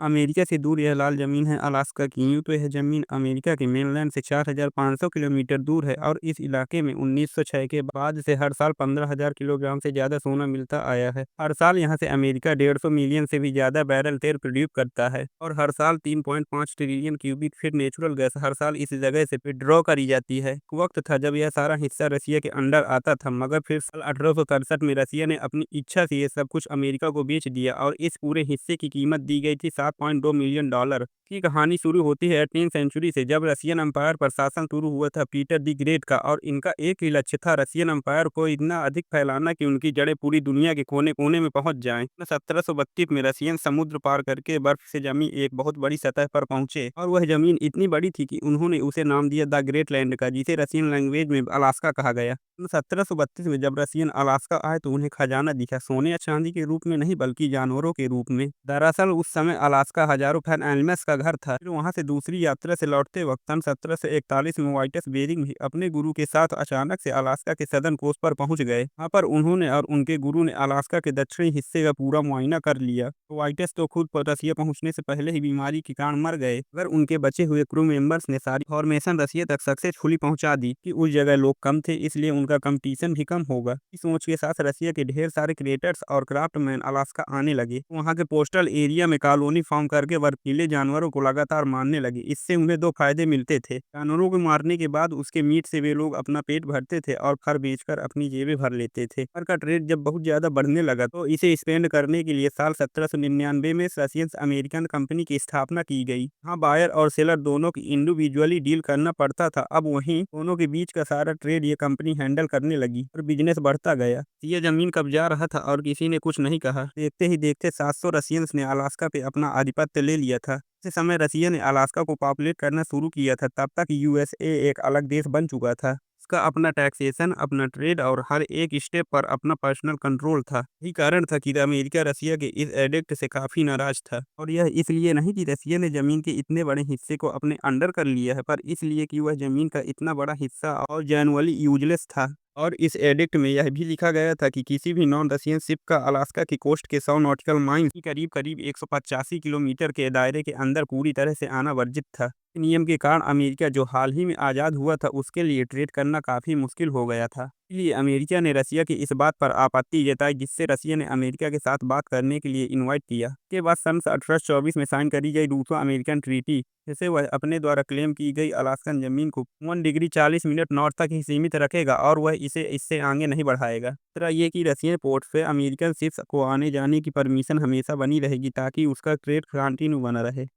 America से दूर यह लाल ज़मीन है अलास्का की। यूँ तो यह ज़मीन अमेरिका के मेनलैंड से 4,500 किलोमीटर दूर है और इस इलाके में 1906 के बाद से हर साल 15,000 किलोग्राम से ज़्यादा सोना मिलता आया है। हर साल यहाँ से अमेरिका 150 मिलियन से भी ज़्यादा बैरल तेल प्रोड्यूस करता है और हर साल 3.5 trillion cubic feet natural gas हर साल इस जगह से विड्रॉ करी जाती है। वक्त था जब यह सारा हिस्सा रसिया के अंडर आता था, मगर फिर साल 1867 में रसिया ने अपनी इच्छा से ये सब कुछ अमेरिका को बेच दिया और इस पूरे हिस्से की कीमत दी गई थी $7.2 मिलियन की। कहानी शुरू होती है 18वीं सेंचुरी से, जब रसियन एम्पायर पर शासन शुरू हुआ था पीटर दी ग्रेट का, और इनका एक ही लक्ष्य था रसियन एम्पायर को इतना अधिक फैलाना कि उनकी जड़ें पूरी दुनिया के कोने कोने में पहुंच जाएं। 1732 में रसियन समुद्र पार करके बर्फ से जमी एक बहुत बड़ी सतह पर पहुंचे और वह जमीन इतनी बड़ी थी कि उन्होंने उसे नाम दिया द ग्रेट लैंड का, जिसे रसियन लैंग्वेज में अलास्का कहा गया। 1732 में जब रसियन अलास्का आए तो उन्हें खजाना दिखा, सोने या चांदी के रूप में नहीं बल्कि जानवरों के रूप में। दरअसल उस समय अलास्का हजारों फैन एनिमल्स का घर था। फिर वहां से दूसरी यात्रा से लौटते वक्त सन 1741 में वाइटस बेरिंग भी अपने गुरु के साथ अचानक से अलास्का के सदर्न कोस्ट पर पहुंच गए। वहां पर उन्होंने और उनके गुरु ने अलास्का के दक्षिणी हिस्से का पूरा मुआयना कर लिया। वाइटस तो खुद रसिया पहुंचने से पहले ही बीमारी के कारण मर गए, मगर उनके बचे हुए क्रू मेंबर्स ने सारी फॉर्मेशन रसिया तक सक्सेसफुली पहुंचा दी कि उस जगह लोग कम थे, इसलिए उनका कंपटीशन भी कम होगा। इस सोच के साथ रसिया के ढेर सारे क्रिएटर्स और क्राफ्टमैन अलास्का आने लगे। वहां के कोस्टल एरिया में कॉलोनी फॉर्म करके बर्फीले जानवरों को लगातार मारने लगे। इससे उन्हें दो फायदे मिलते थे। जानवरों को मारने के बाद उसके मीट से वे लोग अपना पेट भरते थे और फर बेचकर अपनी जेबें भर लेते थे। फर का ट्रेड जब बहुत ज्यादा बढ़ने लगा तो इसे स्पेंड करने के लिए साल 1799 में रसियन अमेरिकन कंपनी की स्थापना की गई। हाँ, बायर और सेलर दोनों की इंडिविजुअली डील करना पड़ता था। अब वहीं दोनों के बीच का सारा ट्रेड ये कंपनी हैंडल करने लगी और बिजनेस बढ़ता गया। ये जमीन कब्जा रहा था और किसी ने कुछ नहीं कहा। देखते ही देखते 700 रसियंस ने अलास्का पे अपना आधिपत्य ले लिया था। इस समय रसिया ने अलास्का को पॉपुलेट करना शुरू किया था। तब तक यूएसए एक अलग देश बन चुका था। उसका अपना टैक्सेशन, अपना ट्रेड और हर एक स्टेप पर अपना पर्सनल कंट्रोल था। यही कारण था कि अमेरिका रसिया के इस एडिक्ट से काफी नाराज था, और यह इसलिए नहीं कि रसिया ने जमीन के इतने बड़े हिस्से को अपने अंडर कर लिया है, पर इसलिए कि वह जमीन का इतना बड़ा हिस्सा और जनरली यूजलेस था। और इस एडिक्ट में यह भी लिखा गया था कि किसी भी नॉन रसियन शिप का अलास्का की कोस्ट के 100 नॉटिकल माइल की करीब करीब 185 किलोमीटर के दायरे के अंदर पूरी तरह से आना वर्जित था। नियम के कारण अमेरिका, जो हाल ही में आज़ाद हुआ था, उसके लिए ट्रेड करना काफ़ी मुश्किल हो गया था। इसलिए अमेरिका ने रसिया की इस बात पर आपत्ति जताई, जिससे रसिया ने अमेरिका के साथ बात करने के लिए इनवाइट किया। के बाद सन 1824 में साइन करी गई रूसो अमेरिकन ट्रीटी, जिसे वह अपने द्वारा क्लेम की गई अलास्कन जमीन को 1 डिग्री 40 मिनट नॉर्थ तक ही सीमित रखेगा और वह इसे इससे आगे नहीं बढ़ाएगा। दूसरा ये कि रसियन पोर्ट से अमेरिकन शिप्स को आने जाने की परमिशन हमेशा बनी रहेगी, ताकि उसका ट्रेड कंटिन्यू बना रहे।